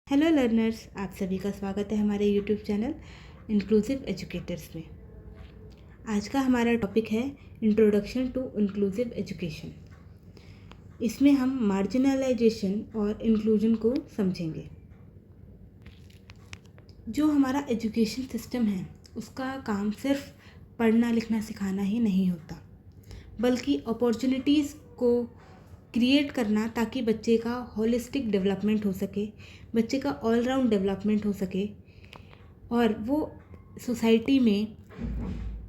Hello learners, आप सभी का स्वागत है हमारे यूट्यूब चैनल इंक्लूसिव एजुकेटर्स में। आज का हमारा टॉपिक है इंट्रोडक्शन टू इंक्लूसिव एजुकेशन। इसमें हम मार्जिनलाइजेशन और इंक्लूजन को समझेंगे। जो हमारा एजुकेशन सिस्टम है उसका काम सिर्फ पढ़ना लिखना सिखाना ही नहीं होता, बल्कि अपॉर्चुनिटीज़ को क्रिएट करना ताकि बच्चे का होलिस्टिक डेवलपमेंट हो सके, बच्चे का ऑल राउंड डेवलपमेंट हो सके और वो सोसाइटी में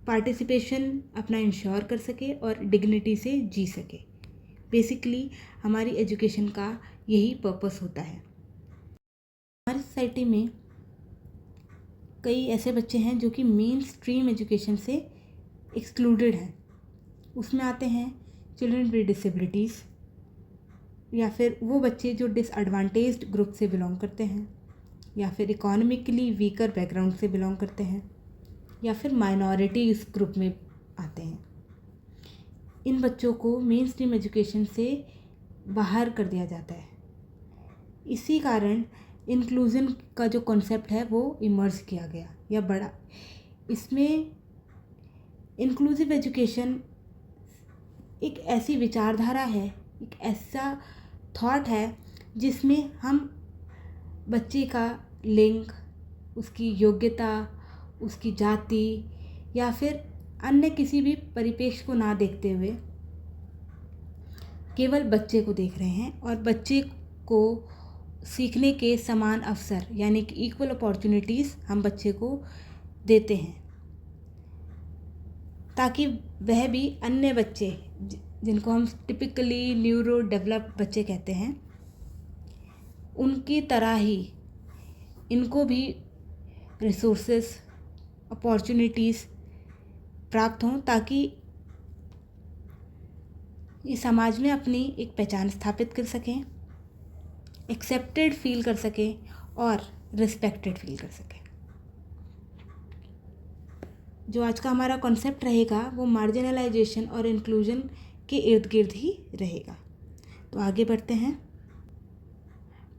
पार्टिसिपेशन अपना इंश्योर कर सके और डिग्निटी से जी सके। बेसिकली हमारी एजुकेशन का यही पर्पस होता है। हमारी सोसाइटी में कई ऐसे बच्चे हैं जो कि मेन स्ट्रीम एजुकेशन से एक्सक्लूडेड हैं। उसमें आते हैं चिल्ड्रन विद डिसेबिलिटीज़, या फिर वो बच्चे जो डिसएडवांटेज्ड ग्रुप से बिलोंग करते हैं, या फिर इकोनॉमिकली वीकर बैकग्राउंड से बिलोंग करते हैं, या फिर माइनॉरिटी इस ग्रुप में आते हैं। इन बच्चों को मेन स्ट्रीम एजुकेशन से बाहर कर दिया जाता है। इसी कारण इंक्लूजन का जो कॉन्सेप्ट है वो इमर्ज किया गया या बढ़ा। इसमें इंक्लूसिव एजुकेशन एक ऐसी विचारधारा है, एक ऐसा थॉट है जिसमें हम बच्चे का लिंग, उसकी योग्यता, उसकी जाति या फिर अन्य किसी भी परिपेक्ष को ना देखते हुए केवल बच्चे को देख रहे हैं और बच्चे को सीखने के समान अवसर यानी कि इक्वल अपॉर्चुनिटीज़ हम बच्चे को देते हैं, ताकि वह भी अन्य बच्चे जिनको हम टिपिकली न्यूरो डेवलप बच्चे कहते हैं उनकी तरह ही इनको भी रिसोर्सेस, अपॉर्चुनिटीज़ प्राप्त हों, ताकि ये समाज में अपनी एक पहचान स्थापित कर सकें, एक्सेप्टेड फील कर सकें और रिस्पेक्टेड फील कर सकें। जो आज का हमारा कॉन्सेप्ट रहेगा वो मार्जिनलाइजेशन और इंक्लूजन के इर्द गिर्द ही रहेगा। तो आगे बढ़ते हैं।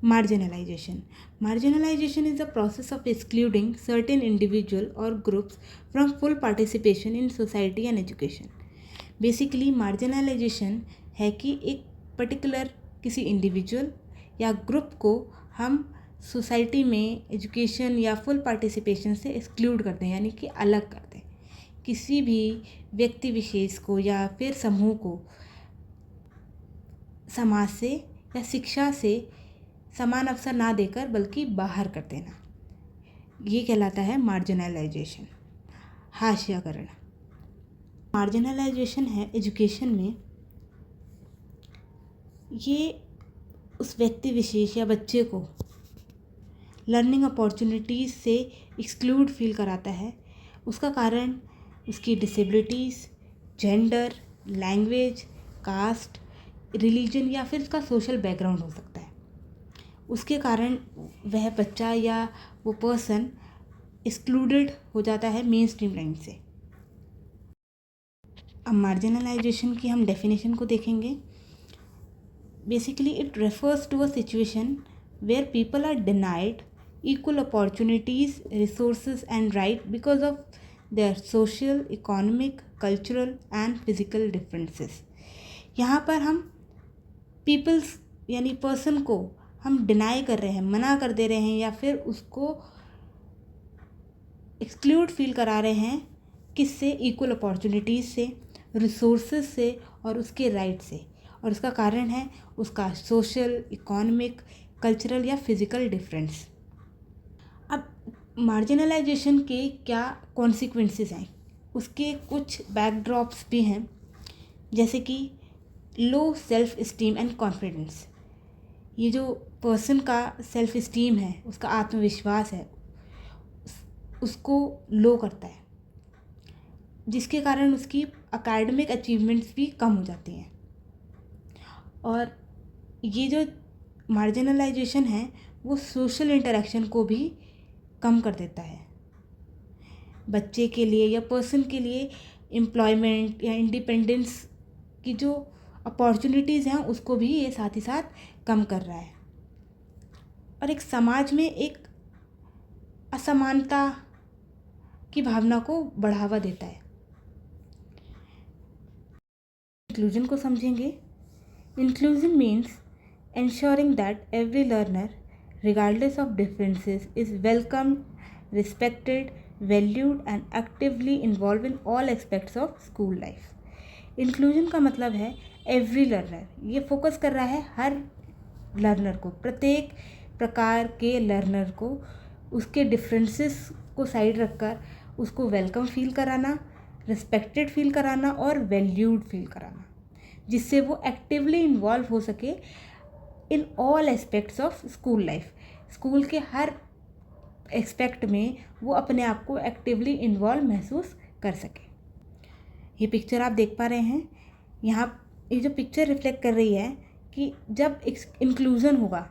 Marginalization. Marginalization is the process of excluding certain individual or groups from full participation in society and education. Basically, marginalization है कि एक पर्टिकुलर किसी इंडिविजुअल या ग्रुप को हम सोसाइटी में एजुकेशन या फुल पार्टिसिपेशन से एक्सक्लूड करते हैं, यानी कि अलग करते हैं। किसी भी व्यक्ति विशेष को या फिर समूह को समाज से या शिक्षा से समान अवसर ना देकर बल्कि बाहर कर देना, ये कहलाता है मार्जिनलाइजेशन, हाशियाकरण। मार्जिनलाइजेशन है एजुकेशन में, ये उस व्यक्ति विशेष या बच्चे को लर्निंग अपॉर्चुनिटीज़ से एक्सक्लूड फील कराता है। उसका कारण उसकी disabilities, gender, language, caste, religion या फिर उसका सोशल बैकग्राउंड हो सकता है। उसके कारण वह बच्चा या वो पर्सन एक्सक्लूडेड हो जाता है मेन स्ट्रीम लाइन से। अब मार्जिनलाइजेशन की हम डेफिनेशन को देखेंगे। Basically it refers to a situation where people are denied equal opportunities, resources and right because of their social, economic, cultural and physical differences. यहाँ पर हम पीपल्स यानी पर्सन को हम डिनाई कर रहे हैं, मना कर दे रहे हैं या फिर उसको एक्सक्लूड फील करा रहे हैं। किससे? इक्वल अपॉर्चुनिटीज़ से, रिसोर्सेज से और उसके राइट से। और उसका कारण है उसका सोशल, इकोनॉमिक, कल्चरल या फिज़िकल डिफरेंस। अब मार्जिनलाइजेशन के क्या कॉन्सिक्वेंसेस हैं, उसके कुछ बैकड्रॉप्स भी हैं, जैसे कि low self esteem and confidence. ये जो पर्सन का सेल्फ इस्टीम है, उसका आत्मविश्वास है, उसको लो करता है, जिसके कारण उसकी एकेडमिक अचीवमेंट्स भी कम हो जाती हैं। और ये जो मार्जिनलाइजेशन है वो सोशल इंटरेक्शन को भी कम कर देता है। बच्चे के लिए या पर्सन के लिए एम्प्लॉयमेंट या इंडिपेंडेंस की जो अपॉर्चुनिटीज़ हैं उसको भी ये साथ ही साथ कम कर रहा है। और एक समाज में एक असमानता की भावना को बढ़ावा देता है। इंक्लूजन को समझेंगे। Inclusion means ensuring that every learner, regardless of differences, is welcomed, respected, valued and actively involved in all aspects of school life. Inclusion का मतलब है एवरी लर्नर, ये फोकस कर रहा है हर लर्नर को, प्रत्येक प्रकार के लर्नर को उसके डिफरेंसेस को साइड रखकर उसको वेलकम फील कराना, रिस्पेक्टेड फील कराना और वैल्यूड फील कराना, जिससे वो एक्टिवली इन्वॉल्व हो सके in all aspects of school life. School के हर एस्पेक्ट में वो अपने आप को एक्टिवली इन्वॉल्व महसूस कर सके। ये पिक्चर आप देख पा रहे हैं, यहाँ ये जो पिक्चर रिफ्लेक्ट कर रही है कि जब इंक्लूज़न होगा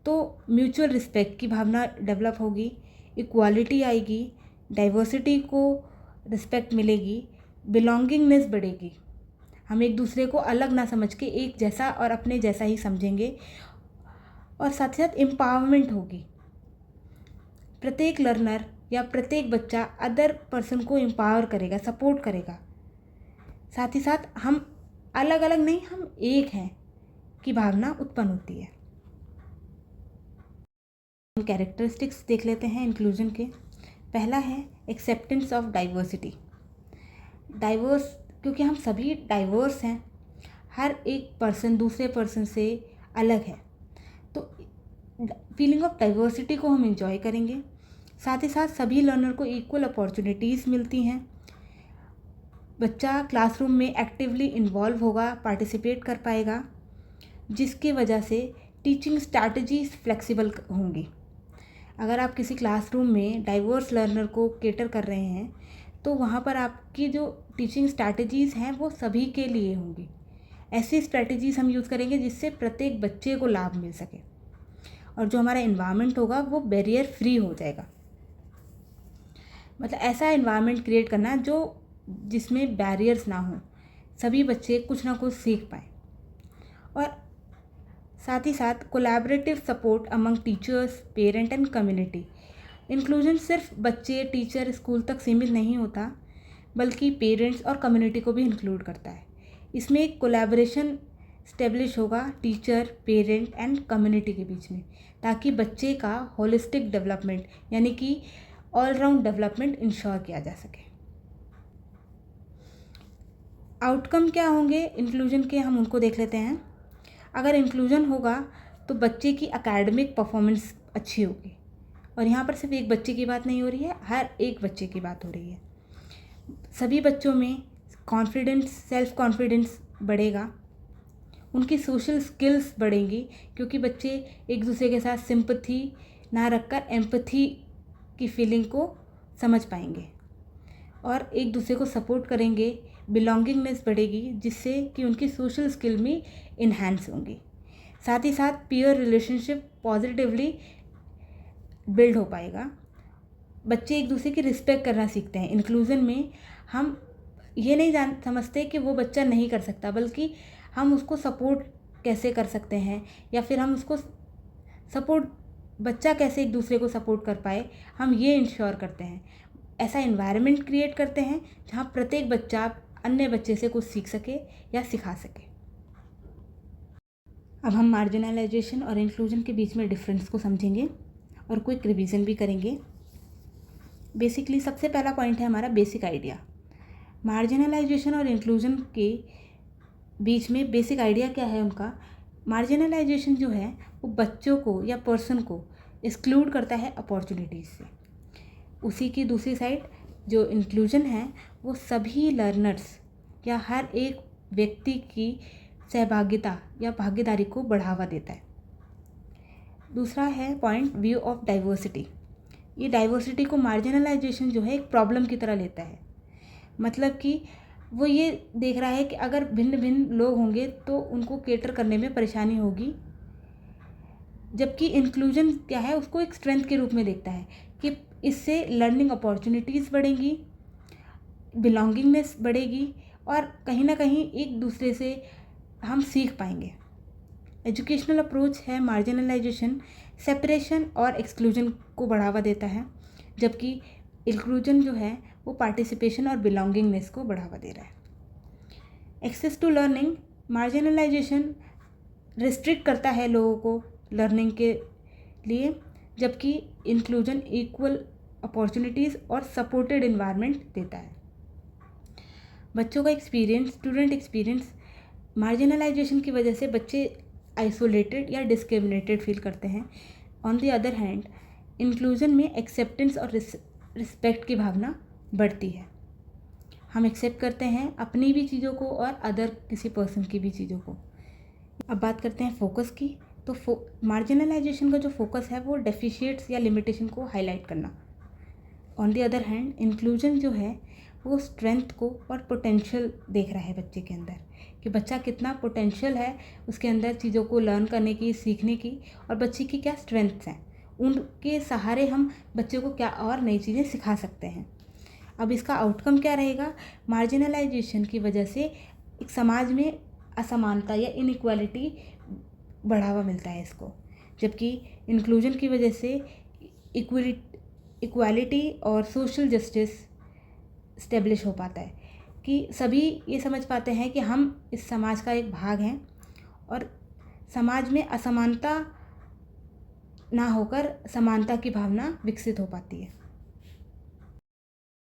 तो म्यूचुअल रिस्पेक्ट की भावना डेवलप होगी, इक्वालिटी आएगी, डाइवर्सिटी को रिस्पेक्ट मिलेगी, बिलोंगिंगनेस बढ़ेगी। हम एक दूसरे को अलग ना समझ के एक जैसा और अपने जैसा ही समझेंगे और साथ ही साथ एम्पावरमेंट होगी। प्रत्येक लर्नर या प्रत्येक बच्चा अदर पर्सन को एम्पावर करेगा, सपोर्ट करेगा। साथ ही साथ हम अलग अलग नहीं, हम एक हैं की भावना उत्पन्न होती है। हम कैरेक्टरिस्टिक्स देख लेते हैं इंक्लूजन के। पहला है एक्सेप्टेंस ऑफ डाइवर्सिटी। डाइवर्स क्योंकि हम सभी डाइवर्स हैं, हर एक पर्सन दूसरे पर्सन से अलग है, तो फीलिंग ऑफ डाइवर्सिटी को हम एंजॉय करेंगे। साथ ही साथ सभी लर्नर को इक्वल अपॉर्चुनिटीज़ मिलती हैं। बच्चा क्लासरूम में एक्टिवली इन्वॉल्व होगा, पार्टिसिपेट कर पाएगा, जिसकी वजह से टीचिंग स्ट्रैटेजीज फ्लेक्सिबल होंगी। अगर आप किसी क्लासरूम में डाइवर्स लर्नर को केटर कर रहे हैं तो वहाँ पर आपकी जो टीचिंग स्ट्रैटेजीज़ हैं वो सभी के लिए होंगी। ऐसी स्ट्रैटेजीज़ हम यूज़ करेंगे जिससे प्रत्येक बच्चे को लाभ मिल सके और जो हमारा एनवायरनमेंट होगा वो बैरियर फ्री हो जाएगा। मतलब ऐसा एनवायरनमेंट क्रिएट करना जो जिसमें बैरियर्स ना हो, सभी बच्चे कुछ ना कुछ सीख पाएँ। और साथ ही साथ collaborative support among teachers, parent and community. Inclusion सिर्फ बच्चे, टीचर, स्कूल तक सीमित नहीं होता, बल्कि पेरेंट्स और कम्युनिटी को भी इंक्लूड करता है। इसमें एक कोलैबोरेशन स्टेब्लिश होगा टीचर, पेरेंट एंड कम्युनिटी के बीच में, ताकि बच्चे का होलिस्टिक डेवलपमेंट यानी कि ऑलराउंड डेवलपमेंट इंश्योर किया जा सके। आउटकम क्या होंगे इंक्लूजन के, हम उनको देख लेते हैं। अगर इंक्लूजन होगा तो बच्चे की एकेडमिक परफॉर्मेंस अच्छी होगी, और यहाँ पर सिर्फ एक बच्चे की बात नहीं हो रही है, हर एक बच्चे की बात हो रही है। सभी बच्चों में कॉन्फिडेंस, सेल्फ कॉन्फिडेंस बढ़ेगा, उनकी सोशल स्किल्स बढ़ेंगी, क्योंकि बच्चे एक दूसरे के साथ सिंपैथी ना रखकर एम्पैथी की फीलिंग को समझ पाएंगे और एक दूसरे को सपोर्ट करेंगे। बिलोंगिंगनेस बढ़ेगी, जिससे कि उनकी सोशल स्किल में इन्हांस होंगी। साथ ही साथ पीयर रिलेशनशिप पॉजिटिवली बिल्ड हो पाएगा। बच्चे एक दूसरे की रिस्पेक्ट करना सीखते हैं। इंक्लूजन में हम ये नहीं समझते कि वो बच्चा नहीं कर सकता, बल्कि हम उसको सपोर्ट कैसे कर सकते हैं या फिर हम उसको सपोर्ट, बच्चा कैसे एक दूसरे को सपोर्ट कर पाए, हम ये इंश्योर करते हैं। ऐसा एनवायरनमेंट क्रिएट करते हैं जहाँ प्रत्येक बच्चा अन्य बच्चे से कुछ सीख सके या सिखा सके। अब हम मार्जिनलाइजेशन और इंक्लूजन के बीच में डिफरेंस को समझेंगे और क्विक रिवीजन भी करेंगे। बेसिकली सबसे पहला पॉइंट है हमारा बेसिक आइडिया। मार्जिनलाइजेशन और इंक्लूजन के बीच में बेसिक आइडिया क्या है उनका। मार्जिनलाइजेशन जो है वो बच्चों को या पर्सन को एक्सक्लूड करता है अपॉर्चुनिटीज़ से। उसी की दूसरी साइड जो इंक्लूजन है वो सभी लर्नर्स या हर एक व्यक्ति की सहभागिता या भागीदारी को बढ़ावा देता है। दूसरा है पॉइंट व्यू ऑफ डाइवर्सिटी। ये डाइवर्सिटी को मार्जिनलाइजेशन जो है एक प्रॉब्लम की तरह लेता है। मतलब कि वो ये देख रहा है कि अगर भिन्न भिन्न लोग होंगे तो उनको केटर करने में परेशानी होगी, जबकि इंक्लूजन क्या है उसको एक स्ट्रेंथ के रूप में देखता है कि इससे लर्निंग अपॉर्चुनिटीज़ बढ़ेंगी, बिलोंगिंगनेस बढ़ेगी और कहीं ना कहीं एक दूसरे से हम सीख पाएंगे। एजुकेशनल अप्रोच है मार्जिनलाइजेशन, सेपरेशन और एक्सक्लूजन को बढ़ावा देता है, जबकि इंक्लूजन जो है वो पार्टिसिपेशन और बिलोंगिंगनेस को बढ़ावा दे रहा है। Access to learning, marginalisation restrict करता है लोगों को लर्निंग के लिए, जबकि इंक्लूजन इक्वल अपॉर्चुनिटीज़ और सपोर्टेड इन्वायरमेंट देता है। बच्चों का एक्सपीरियंस, स्टूडेंट एक्सपीरियंस, मार्जिनलाइजेशन की वजह से बच्चे आइसोलेटेड या डिस्क्रिमिनेटेड फील करते हैं। On the other hand, inclusion में एक्सेप्टेंस और रिस्पेक्ट की भावना बढ़ती है। हम एक्सेप्ट करते हैं अपनी भी चीज़ों को और अदर किसी पर्सन की भी चीज़ों को। अब बात करते हैं फोकस की। तो मार्जिनलाइजेशन का जो फोकस है वो डेफिशिएट्स या लिमिटेशन को हाईलाइट करना। On the other hand, inclusion जो है वो स्ट्रेंथ को और पोटेंशियल देख रहा है बच्चे के अंदर, कि बच्चा कितना पोटेंशियल है उसके अंदर चीज़ों को लर्न करने की, सीखने की, और बच्चे की क्या स्ट्रेंथ्स हैं, उनके सहारे हम बच्चे को क्या और नई चीज़ें सिखा सकते हैं। अब इसका आउटकम क्या रहेगा? मार्जिनलाइजेशन की वजह से एक समाज में असमानता या इनइक्वालिटी बढ़ावा मिलता है इसको, जबकि इंक्लूजन की वजह से इक्वालिटी और सोशल जस्टिस स्टेब्लिश हो पाता है, कि सभी ये समझ पाते हैं कि हम इस समाज का एक भाग हैं और समाज में असमानता ना होकर समानता की भावना विकसित हो पाती है।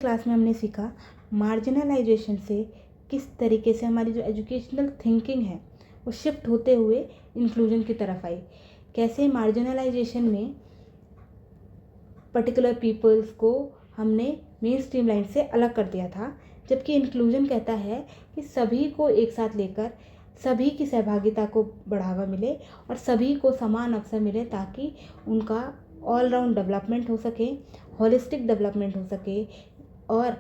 क्लास में हमने सीखा मार्जिनलाइजेशन से किस तरीके से हमारी जो एजुकेशनल थिंकिंग है वो शिफ्ट होते हुए इंक्लूजन की तरफ आई। कैसे मार्जिनलाइजेशन में पर्टिकुलर पीपल्स को हमने मेन स्ट्रीम लाइन से अलग कर दिया था, जबकि इंक्लूजन कहता है कि सभी को एक साथ लेकर सभी की सहभागिता को बढ़ावा मिले और सभी को समान अवसर मिले, ताकि उनका ऑल राउंड डेवलपमेंट हो सके, होलिस्टिक डेवलपमेंट हो सके और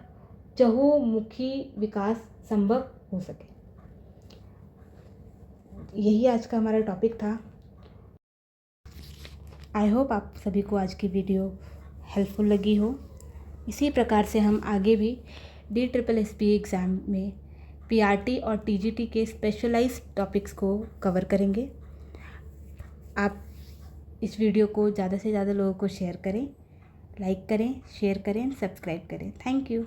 चहुमुखी विकास संभव हो सके। यही आज का हमारा टॉपिक था। आई होप आप सभी को आज की वीडियो हेल्पफुल लगी हो। इसी प्रकार से हम आगे भी DSSB एग्ज़ाम में PRT और TGT के स्पेशलाइज्ड टॉपिक्स को कवर करेंगे। आप इस वीडियो को ज़्यादा से ज़्यादा लोगों को शेयर करें, लाइक करें, शेयर करें, सब्सक्राइब करें। Thank you.